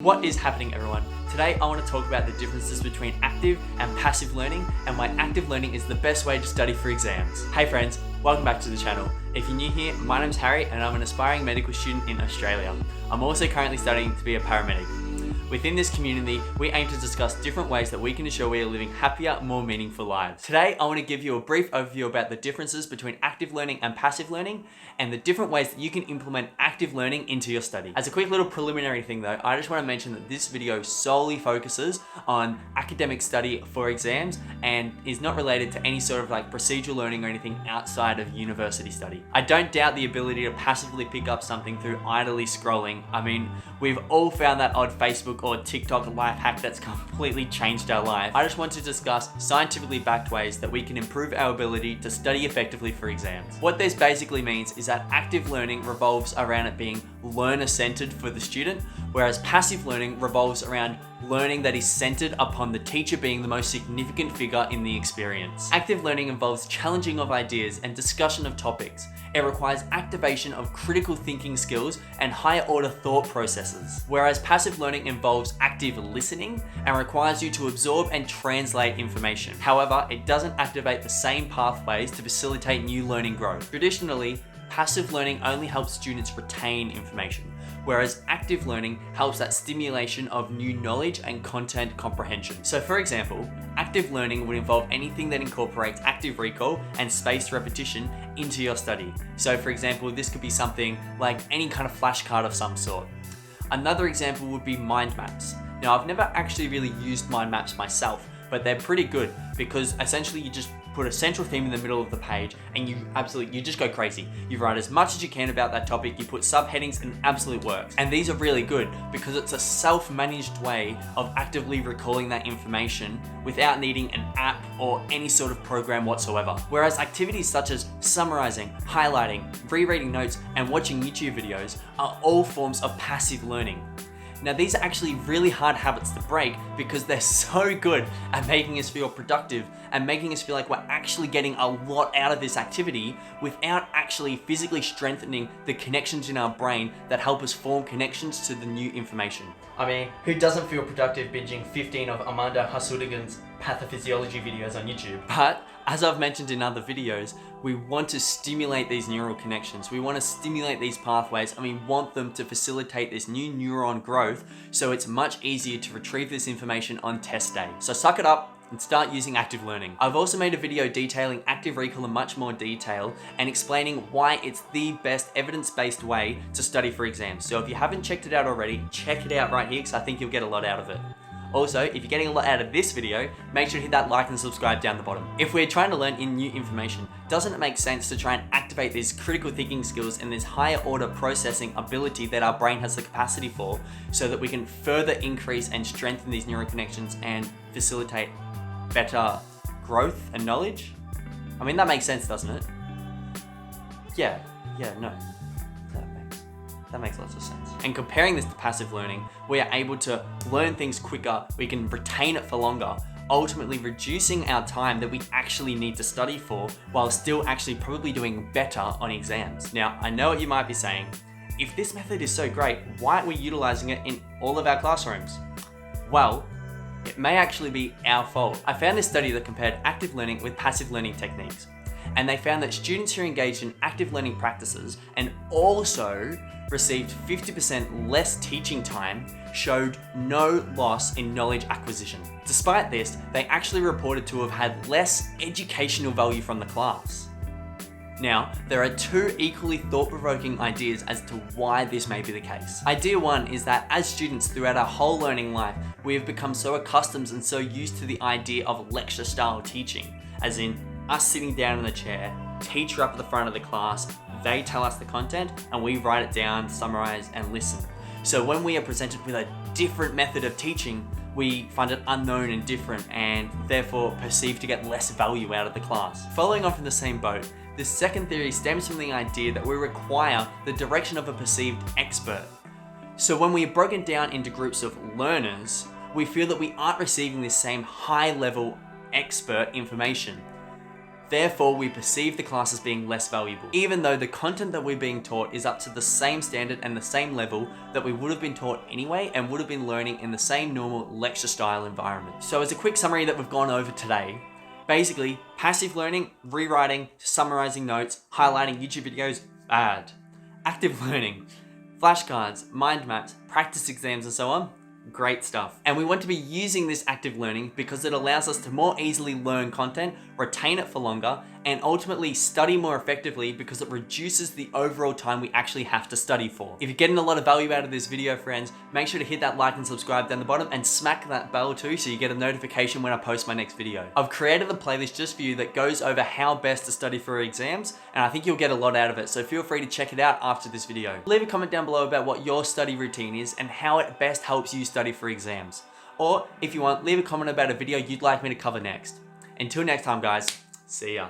What is happening, everyone? Today I want to talk about the differences between active and passive learning and why active learning is the best way to study for exams. Hey friends, welcome back to the channel. If you're new here, my name's Harry and I'm an aspiring medical student in Australia. I'm also currently studying to be a paramedic. Within this community, we aim to discuss different ways that we can ensure we are living happier, more meaningful lives. Today, I want to give you a brief overview about the differences between active learning and passive learning and the different ways that you can implement active learning into your study. As a quick little preliminary thing though, I just want to mention that this video solely focuses on academic study for exams and is not related to any sort of procedural learning or anything outside of university study. I don't doubt the ability to passively pick up something through idly scrolling. I mean, we've all found that odd Facebook or TikTok life hack that's completely changed our life. I just want to discuss scientifically backed ways that we can improve our ability to study effectively for exams. What this basically means is that active learning revolves around it being learner-centered for the student, whereas passive learning revolves around learning that is centered upon the teacher being the most significant figure in the experience. Active learning involves challenging of ideas and discussion of topics. It requires activation of critical thinking skills and higher order thought processes, whereas passive learning involves active listening and requires you to absorb and translate information. However, it doesn't activate the same pathways to facilitate new learning growth. Traditionally, passive learning only helps students retain information, whereas active learning helps that stimulation of new knowledge and content comprehension. So for example, active learning would involve anything that incorporates active recall and spaced repetition into your study. So for example, this could be something like any kind of flashcard of some sort. Another example would be mind maps. Now, I've never actually really used mind maps myself, but they're pretty good because essentially you just put a central theme in the middle of the page and you just go crazy. You write as much as you can about that topic, you put subheadings and absolute works. And these are really good because it's a self-managed way of actively recalling that information without needing an app or any sort of program whatsoever. Whereas activities such as summarizing, highlighting, rereading notes, and watching YouTube videos are all forms of passive learning. Now, these are actually really hard habits to break because they're so good at making us feel productive and making us feel like we're actually getting a lot out of this activity without actually physically strengthening the connections in our brain that help us form connections to the new information. I mean, who doesn't feel productive binging 15 of Amanda Hasudigan's pathophysiology videos on YouTube? But as I've mentioned in other videos, we want to stimulate these neural connections. We want to stimulate these pathways and we want them to facilitate this new neuron growth so it's much easier to retrieve this information on test day. So suck it up and start using active learning. I've also made a video detailing active recall in much more detail and explaining why it's the best evidence-based way to study for exams. So if you haven't checked it out already, check it out right here because I think you'll get a lot out of it. Also, if you're getting a lot out of this video, make sure to hit that like and subscribe down the bottom. If we're trying to learn in new information, doesn't it make sense to try and activate these critical thinking skills and this higher order processing ability that our brain has the capacity for so that we can further increase and strengthen these neural connections and facilitate better growth and knowledge? I mean, that makes sense, doesn't it? Yeah, no. That makes lots of sense. And comparing this to passive learning, we are able to learn things quicker, we can retain it for longer, ultimately reducing our time that we actually need to study for while still actually probably doing better on exams. Now, I know what you might be saying. If this method is so great, why aren't we utilizing it in all of our classrooms? Well, it may actually be our fault. I found this study that compared active learning with passive learning techniques. And they found that students who engaged in active learning practices and also received 50% less teaching time showed no loss in knowledge acquisition. Despite this, they actually reported to have had less educational value from the class. Now, there are two equally thought-provoking ideas as to why this may be the case. Idea one is that as students throughout our whole learning life, we have become so accustomed and so used to the idea of lecture-style teaching, as in us sitting down in a chair, teacher up at the front of the class, they tell us the content and we write it down, summarize and listen. So when we are presented with a different method of teaching, we find it unknown and different and therefore perceive to get less value out of the class. Following on from the same boat, the second theory stems from the idea that we require the direction of a perceived expert. So when we are broken down into groups of learners, we feel that we aren't receiving the same high level expert information. Therefore, we perceive the class as being less valuable, even though the content that we're being taught is up to the same standard and the same level that we would have been taught anyway and would have been learning in the same normal lecture style environment. So as a quick summary that we've gone over today, basically, passive learning, rewriting, summarizing notes, highlighting YouTube videos, bad. Active learning, flashcards, mind maps, practice exams, and so on, great stuff. And we want to be using this active learning because it allows us to more easily learn content, retain it for longer, and ultimately study more effectively because it reduces the overall time we actually have to study for. If you're getting a lot of value out of this video, friends, make sure to hit that like and subscribe down the bottom and smack that bell too so you get a notification when I post my next video. I've created a playlist just for you that goes over how best to study for exams, and I think you'll get a lot out of it, so feel free to check it out after this video. Leave a comment down below about what your study routine is and how it best helps you study for exams. Or if you want, leave a comment about a video you'd like me to cover next. Until next time, guys, see ya.